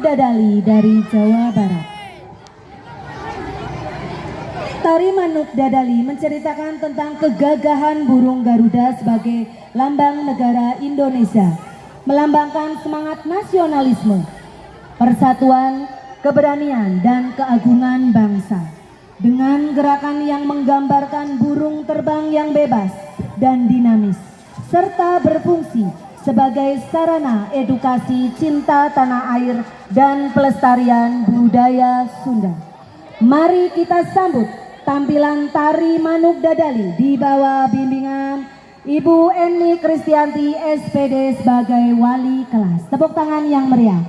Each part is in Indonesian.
Dadali dari Jawa Barat. Tari Manuk Dadali menceritakan tentang kegagahan burung Garuda sebagai lambang negara Indonesia, melambangkan semangat nasionalisme, persatuan, keberanian, dan keagungan bangsa. Dengan gerakan yang menggambarkan burung terbang yang bebas dan dinamis, serta berfungsi sebagai sarana edukasi cinta tanah air dan pelestarian budaya Sunda. Mari kita sambut tampilan Tari Manuk Dadali di bawah bimbingan Ibu Eni Kristianti SPD sebagai wali kelas. Tepuk tangan yang meriah.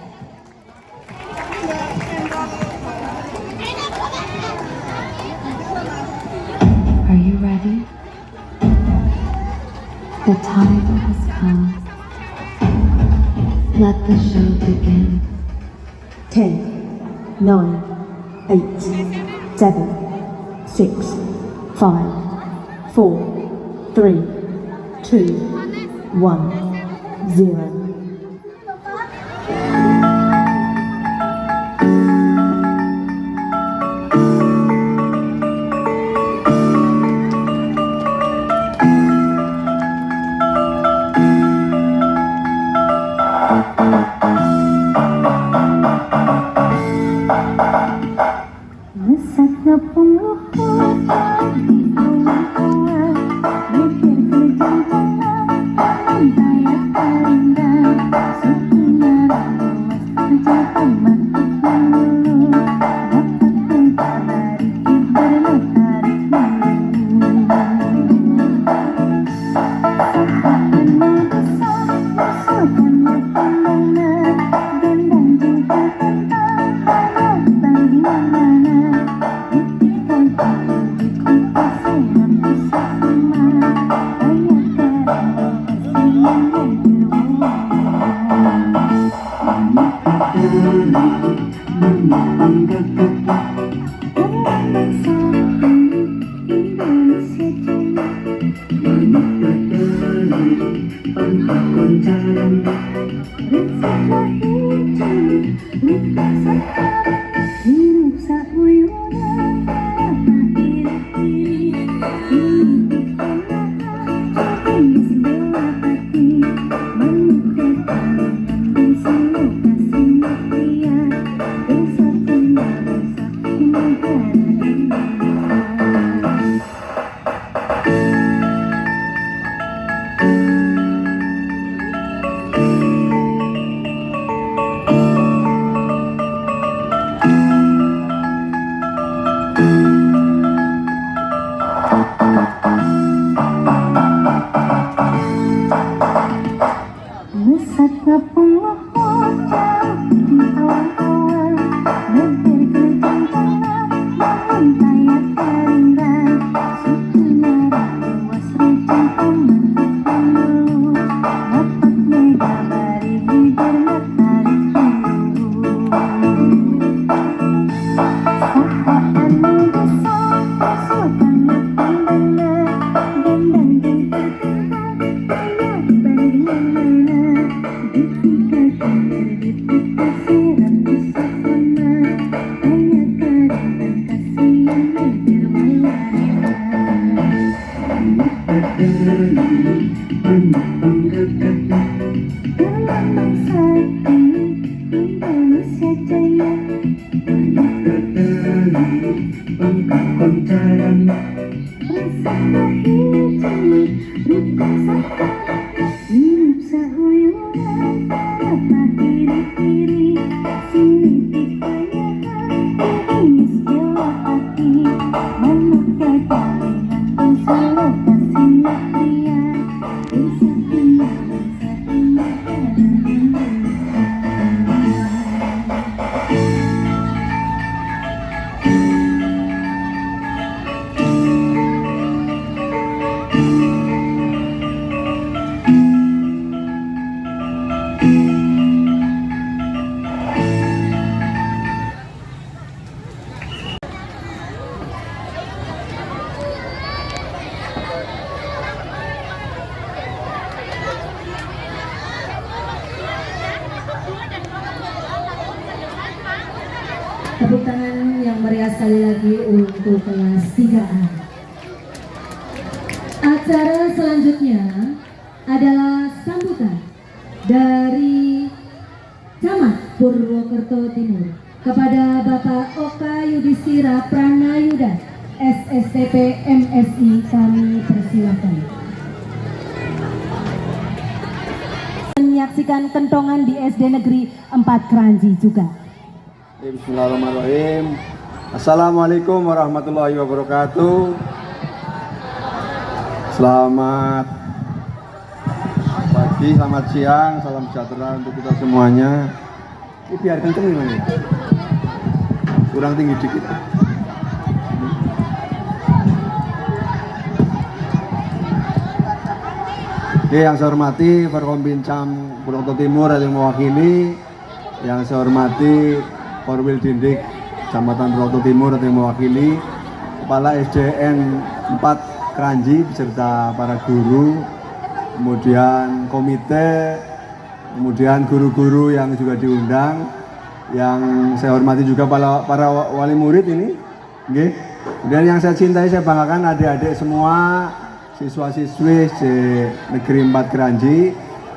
Are you ready? The time has come. Let the show begin. 10, 9, 8, 7, 6, 5, 4, 3, 2, 1, 0. Tepuk tangan yang meriah sekali lagi untuk kelas 3A. Acara selanjutnya adalah sambutan dari Camat Purwokerto Timur kepada Bapak Oka Yudhistira Pranayuda, SSTP MSI, kami persilakan. Menyaksikan kentongan di SD Negeri 4 Kranji juga. Bismillahirrahmanirrahim. Assalamualaikum warahmatullahi wabarakatuh. Selamat pagi, selamat siang, salam sejahtera untuk kita semuanya. Ini biar kenceng gimana ya? Kurang tinggi dikit. Oke, yang saya hormati Forkompincam Purwokerto Timur yang mewakili, yang saya hormati Korwil Dindik Kecamatan Purwokerto Timur yang mewakili, Kepala SDN 4 Kranji beserta para guru, kemudian komite, kemudian guru-guru yang juga diundang, yang saya hormati juga para wali murid ini, okay. Kemudian yang saya cintai, saya banggakan adik-adik semua, siswa-siswi di Negeri 4 Kranji.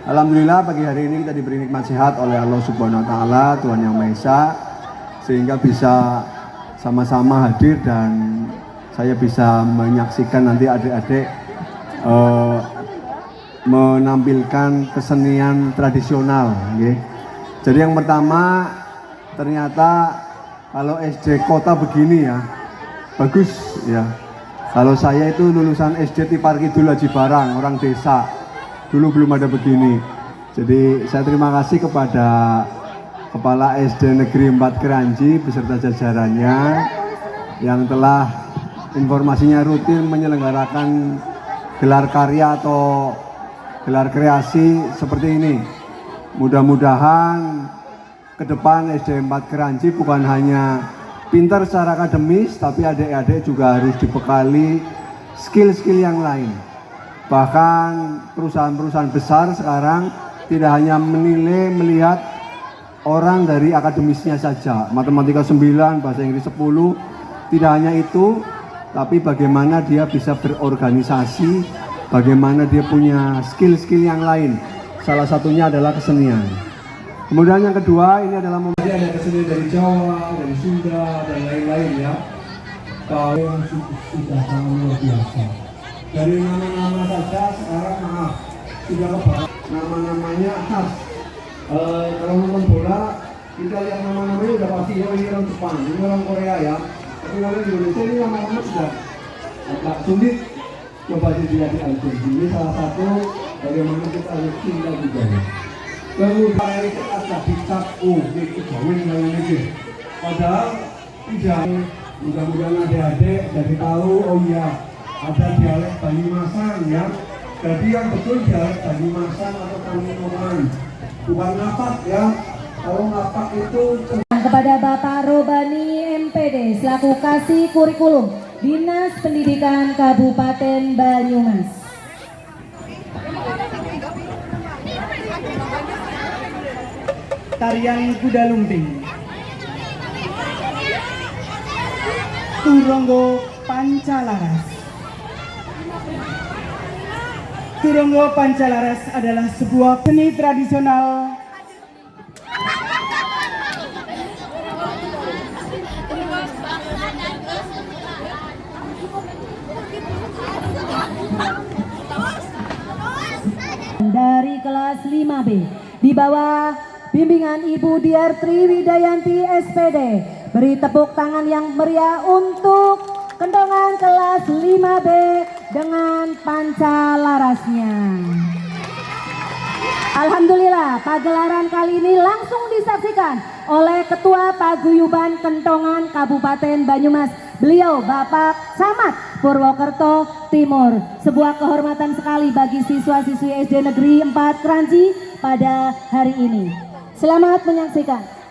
Alhamdulillah pagi hari ini kita diberi nikmat sehat oleh Allah Subhanahu Wa Taala, Tuhan Yang Maha Esa, sehingga bisa sama-sama hadir dan saya bisa menyaksikan nanti adik-adik menampilkan kesenian tradisional. Okay. Jadi yang pertama, ternyata kalau SD kota begini ya, bagus ya. Kalau saya itu lulusan SD Tipar Kidul Haji Barang, orang desa. Dulu belum ada begini. Jadi saya terima kasih kepada Kepala SD Negeri 4 Kranji beserta jajarannya yang telah informasinya rutin menyelenggarakan gelar karya atau gelar kreasi seperti ini. Mudah-mudahan ke depan SD 4 Kranji bukan hanya pintar secara akademis, tapi adik-adik juga harus dibekali skill-skill yang lain. Bahkan perusahaan-perusahaan besar sekarang tidak hanya menilai melihat orang dari akademisnya saja, matematika 9, bahasa Inggris 10, tidak hanya itu, tapi bagaimana dia bisa berorganisasi, bagaimana dia punya skill-skill yang lain. Salah satunya adalah kesenian. Kemudian yang kedua, ini adalah ada kesenian dari Jawa, dari Sunda, dan lain-lain ya. Yang sudah sangat luar biasa. Dari nama-nama saja sekarang maaf, sudah kebanyakan nama-namanya khas. Kalau nonton bola, kita lihat nama-namanya udah pasti, oh ini orang Jepang, ini orang Korea ya. Tapi kalau di Indonesia ini nama-nama sudah agak sulit. Coba dilihat di album ini, salah satu bagaimana kita harus cinta budaya. Kemudian itu ada dicap, oh itu jauh yang ini. Padahal tidak. Mudah-mudahan adik-adik jadi tahu, oh iya ada dialek Banyumasan ya. Jadi yang betul dialek Banyumasan atau Kalimantan, bukan ngapak ya. Kalau ngapak itu kepada Bapak Robani MPD selaku Kasih Kurikulum Dinas Pendidikan Kabupaten Banyumas. Tarian Kuda Lumping, Turonggo Pancalaras. Turonggo Pancalaras adalah sebuah seni tradisional dari kelas 5B di bawah bimbingan Ibu Diartri Widayanti SPD. Beri tepuk tangan yang meriah untuk kentongan kelas 5B dengan pancalarasnya. Alhamdulillah, pagelaran kali ini langsung disaksikan oleh Ketua Paguyuban Kentongan Kabupaten Banyumas. Beliau Bapak Camat Purwokerto Timur. Sebuah kehormatan sekali bagi siswa-siswi SD Negeri 4 Kranji pada hari ini. Selamat menyaksikan.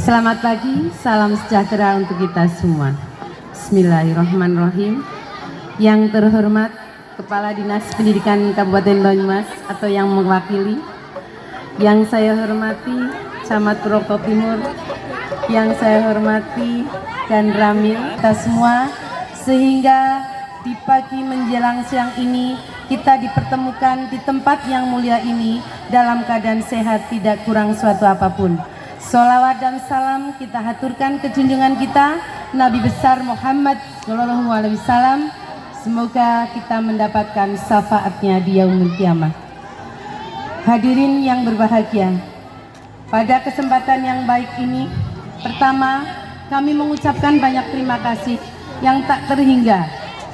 Selamat pagi, salam sejahtera untuk kita semua. Bismillahirrahmanirrahim. Yang terhormat Kepala Dinas Pendidikan Kabupaten Banyumas atau yang mewakili, yang saya hormati Camat Purwokerto Timur, yang saya hormati dan Ramil, kita semua, sehingga di pagi menjelang siang ini kita dipertemukan di tempat yang mulia ini dalam keadaan sehat, tidak kurang suatu apapun. Sholawat dan salam kita haturkan ke junjungan kita Nabi besar Muhammad Sallallahu Alaihi Wasallam. Semoga kita mendapatkan syafaatnya di yaumul kiamah. Hadirin yang berbahagia, pada kesempatan yang baik ini, pertama kami mengucapkan banyak terima kasih yang tak terhingga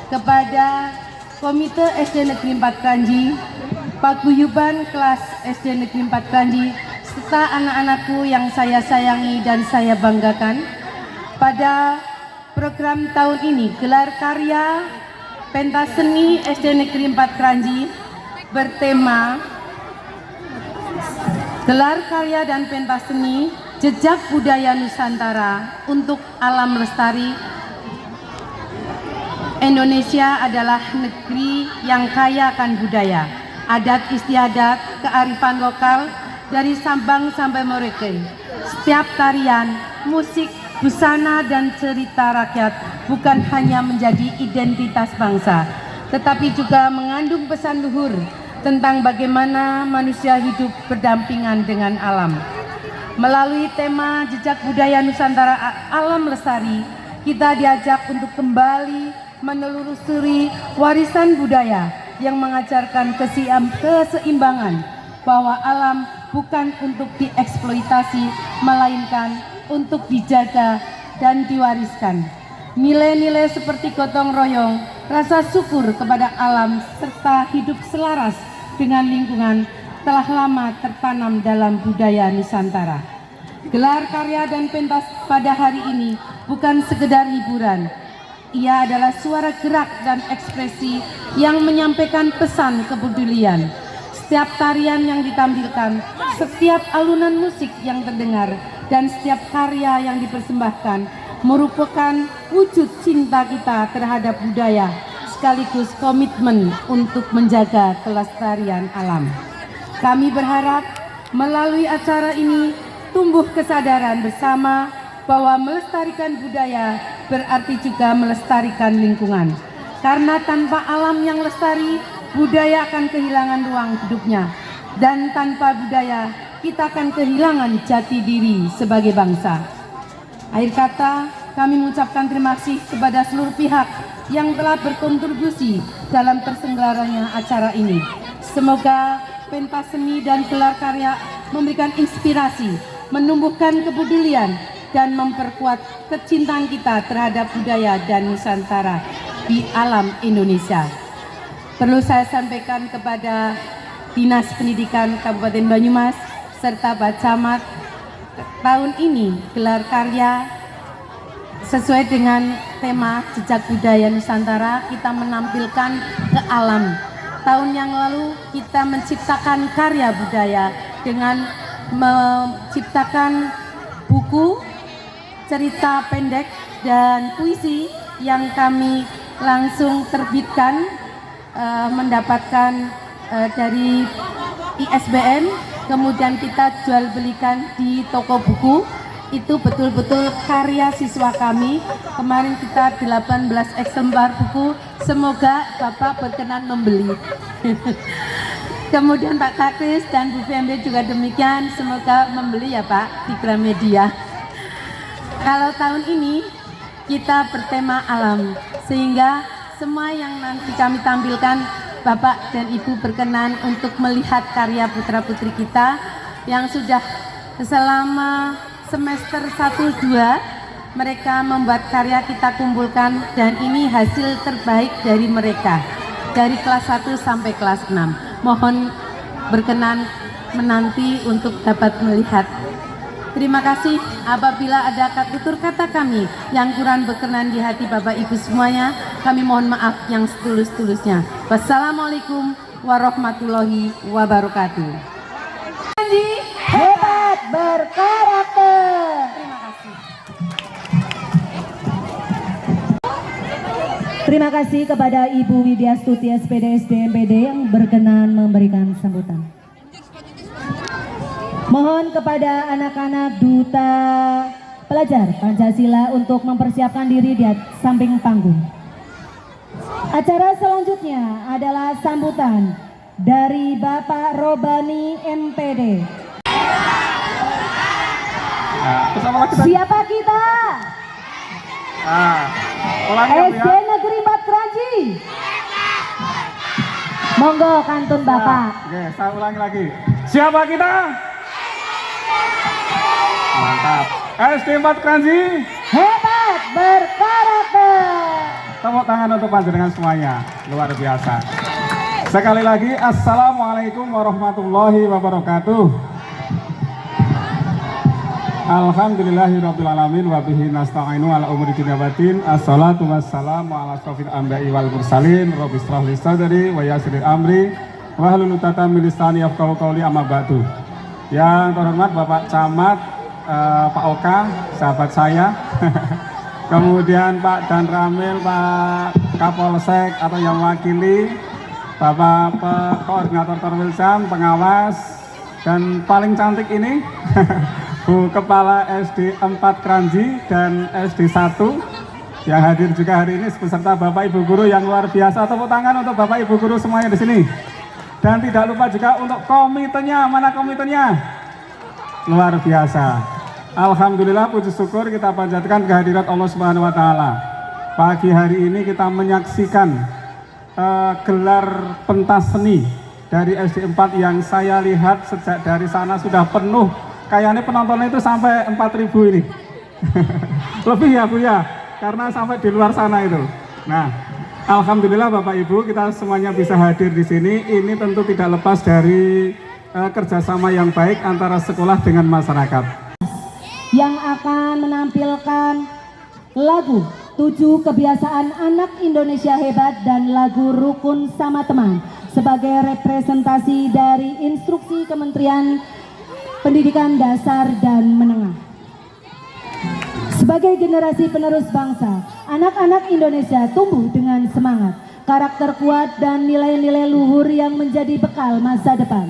kepada Komite SD Negeri 4 Kranji, Paguyuban kelas SD Negeri 4 Kranji, serta anak-anakku yang saya sayangi dan saya banggakan. Pada program tahun ini, gelar karya pentas seni SD Negeri 4 Kranji bertema gelar karya dan pentas seni jejak budaya Nusantara untuk alam lestari. Indonesia adalah negeri yang kaya akan budaya, adat istiadat, kearifan lokal, dari Sabang sampai Merauke. Setiap tarian, musik, busana dan cerita rakyat bukan hanya menjadi identitas bangsa, tetapi juga mengandung pesan luhur tentang bagaimana manusia hidup berdampingan dengan alam. Melalui tema jejak budaya Nusantara alam lestari, kita diajak untuk kembali menelusuri warisan budaya yang mengajarkan keseimbangan, bahwa alam bukan untuk dieksploitasi, melainkan untuk dijaga dan diwariskan. Nilai-nilai seperti gotong royong, rasa syukur kepada alam, serta hidup selaras dengan lingkungan telah lama tertanam dalam budaya Nusantara. Gelar karya dan pentas pada hari ini bukan sekedar hiburan. Ia adalah suara gerak dan ekspresi yang menyampaikan pesan kepedulian. Setiap tarian yang ditampilkan, setiap alunan musik yang terdengar, dan setiap karya yang dipersembahkan merupakan wujud cinta kita terhadap budaya, sekaligus komitmen untuk menjaga kelestarian alam. Kami berharap melalui acara ini tumbuh kesadaran bersama bahwa melestarikan budaya berarti juga melestarikan lingkungan. Karena tanpa alam yang lestari, budaya akan kehilangan ruang hidupnya, dan tanpa budaya kita akan kehilangan jati diri sebagai bangsa. Akhir kata, kami mengucapkan terima kasih kepada seluruh pihak yang telah berkontribusi dalam terselenggaranya acara ini. Semoga pentas seni dan gelar karya memberikan inspirasi, menumbuhkan kepedulian, dan memperkuat kecintaan kita terhadap budaya dan Nusantara di alam Indonesia. Perlu saya sampaikan kepada Dinas Pendidikan Kabupaten Banyumas serta Pak Camat, tahun ini gelar karya sesuai dengan tema jejak budaya Nusantara, kita menampilkan ke alam. Tahun yang lalu kita menciptakan karya budaya dengan menciptakan buku, cerita pendek, dan puisi yang kami langsung terbitkan, mendapatkan dari ISBN, kemudian kita jual belikan di toko buku. Itu betul-betul karya siswa kami. Kemarin kita 18 eksemplar buku, semoga Bapak berkenan membeli. Kemudian Pak Kakris dan Bu Fembe juga demikian, semoga membeli ya Pak di Gramedia. Kalau tahun ini kita bertema alam, sehingga semua yang nanti kami tampilkan, Bapak dan Ibu berkenan untuk melihat karya putra-putri kita yang sudah selama semester 1-2 mereka membuat karya, kita kumpulkan, dan ini hasil terbaik dari mereka dari kelas 1 sampai kelas 6. Mohon berkenan menanti untuk dapat melihat. Terima kasih. Apabila ada tutur kata kami yang kurang berkenan di hati Bapak Ibu semuanya, kami mohon maaf yang setulus-tulusnya. Wassalamualaikum warahmatullahi wabarakatuh. Hebat berkarakter. Terima kasih. Terima kasih kepada Ibu Widya Stuti SPD SDMPD yang berkenan memberikan sambutan. Mohon kepada anak-anak duta pelajar Pancasila untuk mempersiapkan diri di samping panggung. Acara selanjutnya adalah sambutan dari Bapak Robani MPD. Siapa kita? SD Negeri 4 Kranji. Monggo kantun Bapak. Oke, saya ulangi lagi. Siapa kita? Mantap. SD 4 Kranji. Hebat berkarakter. Tepuk tangan untuk panjenengan semuanya. Luar biasa. Sekali lagi, Assalamualaikum warahmatullahi wabarakatuh. Alhamdulillahirrabbilalamin wabihi nasta'inu ala umuri dunya waddin. Assalatu wassalamu ala asrofil anbiya'i wal mursalin. Rabbi shrah li sadri wa yassir li amri wahlul 'uqdatam min lisani yafqahu qawli, amma ba'du. Yang terhormat Bapak Camat, Pak Oka, sahabat saya. Kemudian Pak Dan Ramil, Pak Kapolsek atau yang mewakili, Bapak Koordinator Korwilsam, pengawas, dan paling cantik ini Bu Kepala SD 4 Kranji dan SD 1 yang hadir juga hari ini beserta Bapak Ibu Guru yang luar biasa. Tepuk tangan untuk Bapak Ibu Guru semuanya di sini. Dan tidak lupa juga untuk komitenya. Mana komitenya? Luar biasa. Alhamdulillah, puji syukur kita panjatkan kehadirat Allah Subhanahu wa taala. Pagi hari ini kita menyaksikan gelar pentas seni dari SD 4 yang saya lihat sejak dari sana sudah penuh. Kayaknya penontonnya itu sampai 4.000 ini. Lebih ya Bu ya, karena sampai di luar sana itu. Nah, alhamdulillah Bapak Ibu kita semuanya bisa hadir di sini. Ini tentu tidak lepas dari kerjasama yang baik antara sekolah dengan masyarakat. Yang akan menampilkan lagu 7 Kebiasaan Anak Indonesia Hebat dan lagu Rukun Sama Teman sebagai representasi dari instruksi Kementerian Pendidikan Dasar dan Menengah. Sebagai generasi penerus bangsa, anak-anak Indonesia tumbuh dengan semangat, karakter kuat dan nilai-nilai luhur yang menjadi bekal masa depan.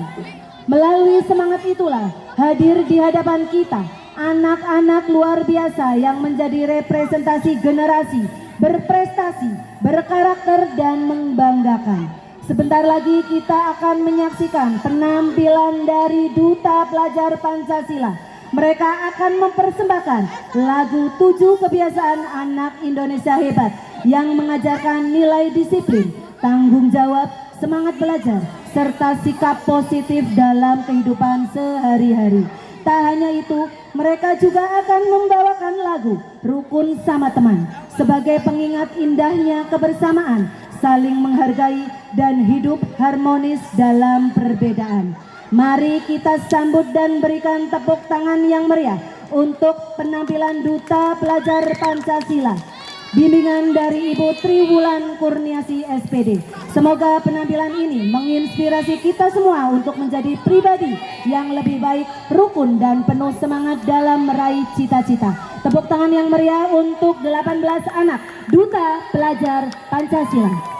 Melalui semangat itulah hadir di hadapan kita anak-anak luar biasa yang menjadi representasi generasi berprestasi, berkarakter dan membanggakan. Sebentar lagi kita akan menyaksikan penampilan dari Duta Pelajar Pancasila. Mereka akan mempersembahkan lagu 7 Kebiasaan Anak Indonesia Hebat yang mengajarkan nilai disiplin, tanggung jawab, semangat belajar, serta sikap positif dalam kehidupan sehari-hari. Tak hanya itu, mereka juga akan membawakan lagu Rukun Sama Teman sebagai pengingat indahnya kebersamaan, saling menghargai, dan hidup harmonis dalam perbedaan. Mari kita sambut dan berikan tepuk tangan yang meriah untuk penampilan Duta Pelajar Pancasila. Bimbingan dari Ibu Triwulan Kurniasi SPD. Semoga penampilan ini menginspirasi kita semua untuk menjadi pribadi yang lebih baik, rukun, dan penuh semangat dalam meraih cita-cita. Tepuk tangan yang meriah untuk 18 anak Duta Pelajar Pancasila.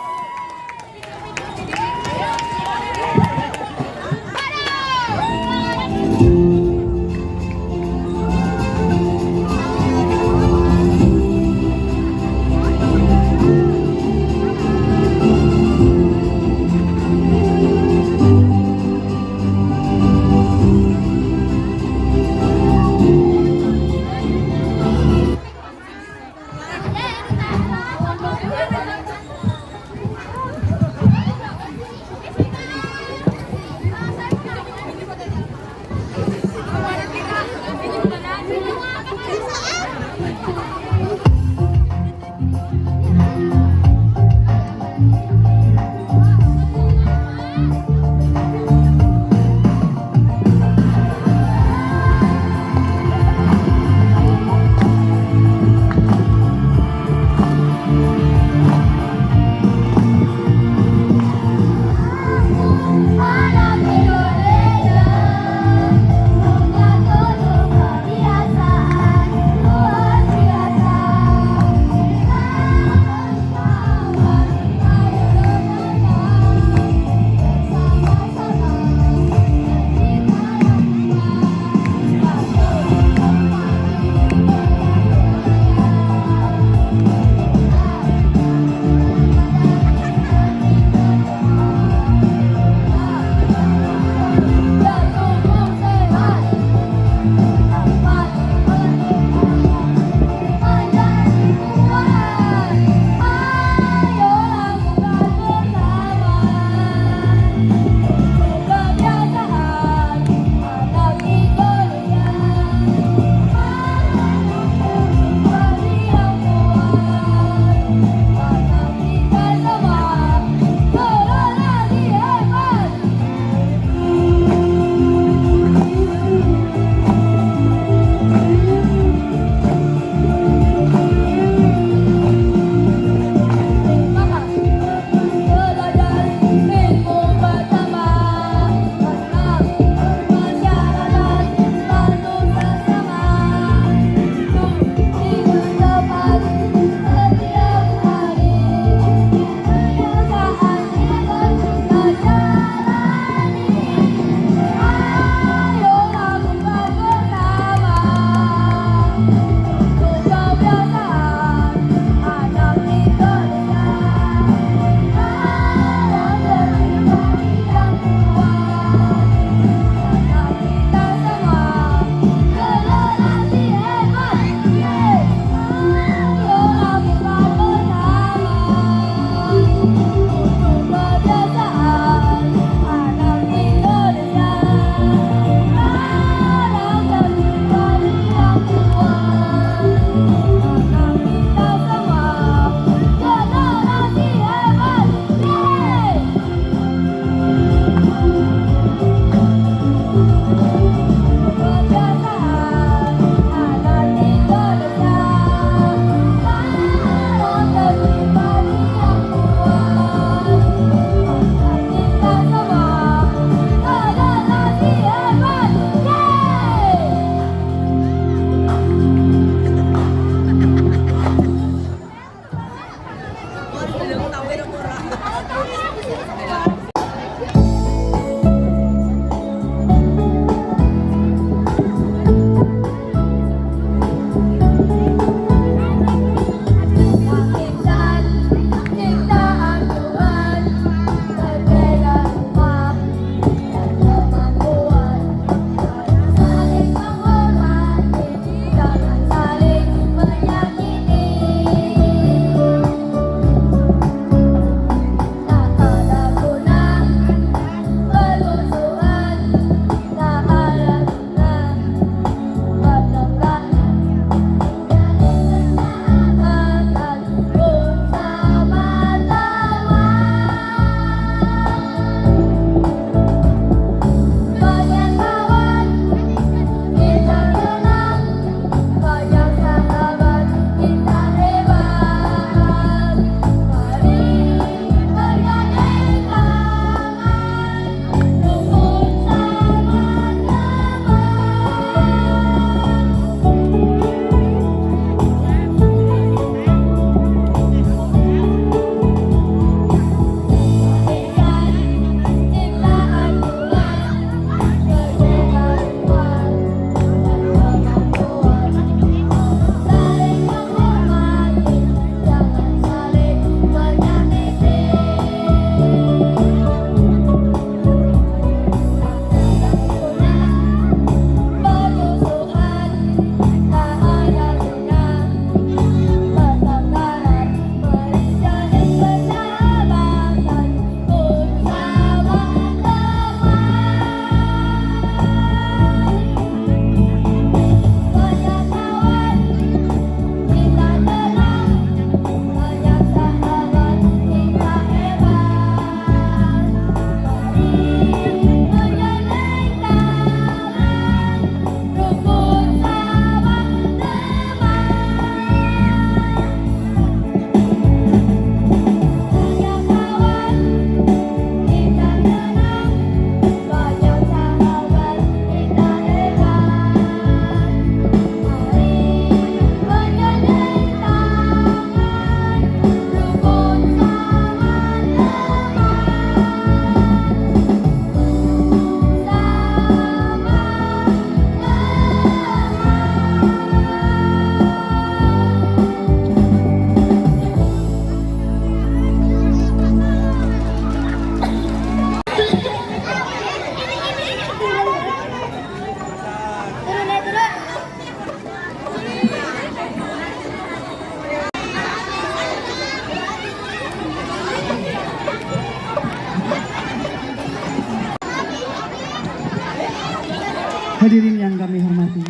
Hadirin yang kami hormati,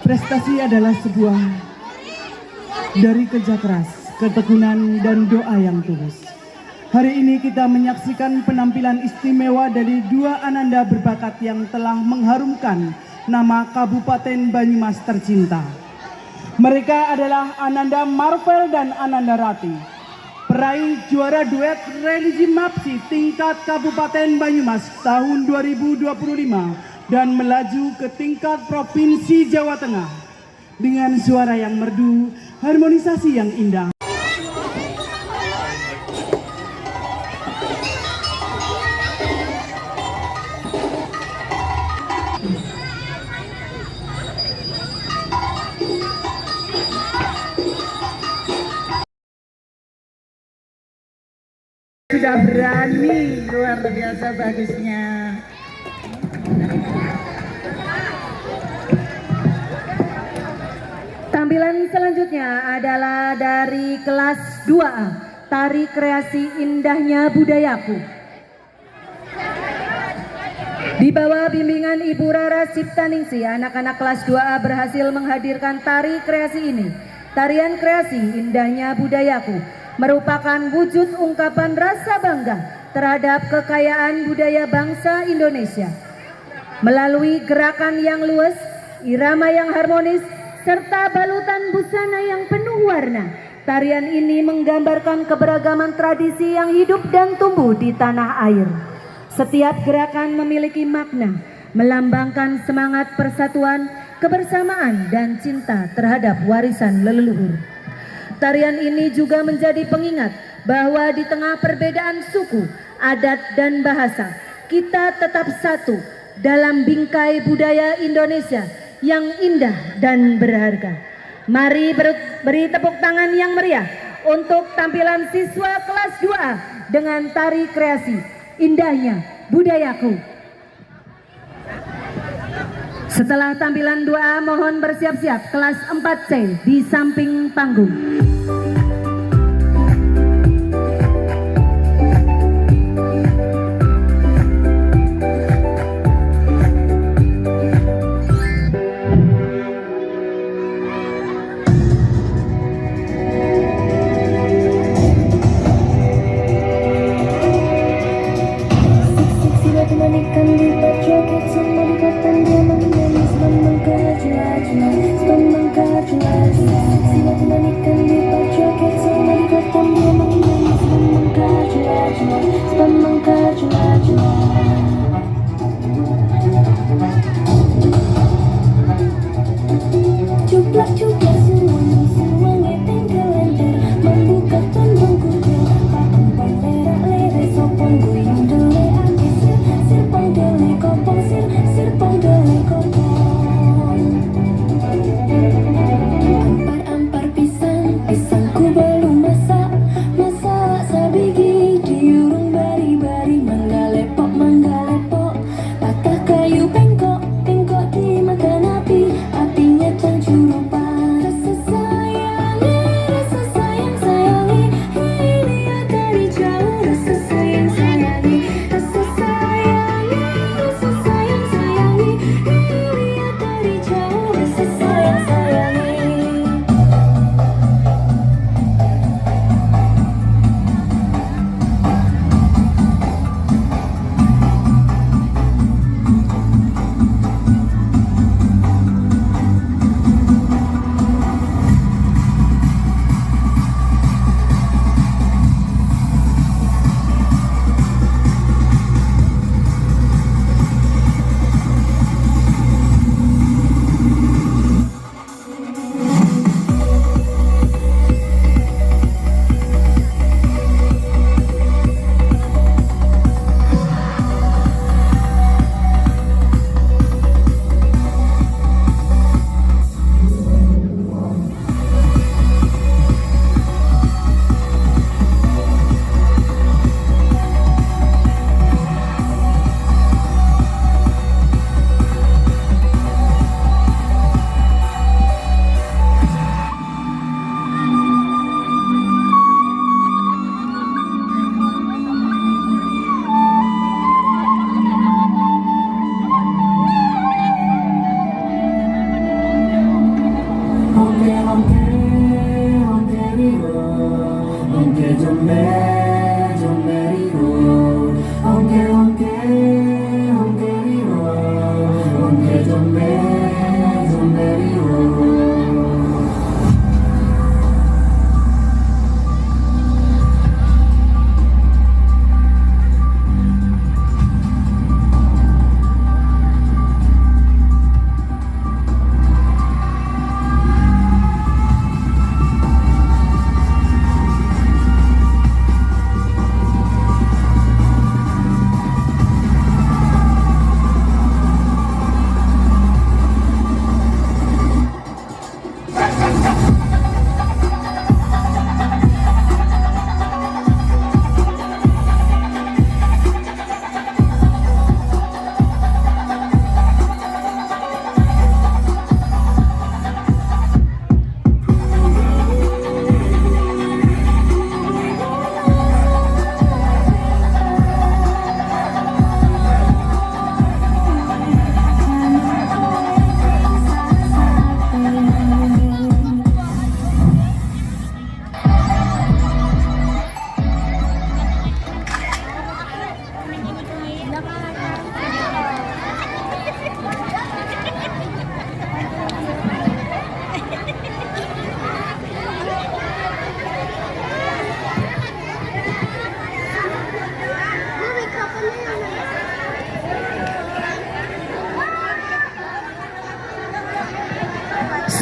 prestasi adalah sebuah dari kerja keras, ketekunan, dan doa yang tulus. Hari ini kita menyaksikan penampilan istimewa dari dua ananda berbakat yang telah mengharumkan nama Kabupaten Banyumas tercinta. Mereka adalah Ananda Marvel dan Ananda Rati, peraih juara duet religi MAPSI tingkat Kabupaten Banyumas tahun 2025 dan melaju ke tingkat Provinsi Jawa Tengah dengan suara yang merdu, harmonisasi yang indah. Sudah berani, luar biasa bagusnya. Tampilan selanjutnya adalah dari kelas 2A, Tari Kreasi Indahnya Budayaku. Di bawah bimbingan Ibu Rara Ciptaningsih, anak-anak kelas 2A berhasil menghadirkan tari kreasi ini. Tarian kreasi Indahnya Budayaku merupakan wujud ungkapan rasa bangga terhadap kekayaan budaya bangsa Indonesia. Melalui gerakan yang luas, irama yang harmonis, serta balutan busana yang penuh warna, tarian ini menggambarkan keberagaman tradisi yang hidup dan tumbuh di tanah air. Setiap gerakan memiliki makna, melambangkan semangat persatuan, kebersamaan, dan cinta terhadap warisan leluhur. Tarian ini juga menjadi pengingat bahwa di tengah perbedaan suku, adat, dan bahasa, kita tetap satu dalam bingkai budaya Indonesia yang indah dan berharga. Mari beri tepuk tangan yang meriah untuk tampilan siswa kelas 2A dengan tari kreasi Indahnya Budayaku. Setelah tampilan 2A, mohon bersiap-siap kelas 4C di samping panggung.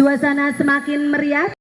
Suasana semakin meriah.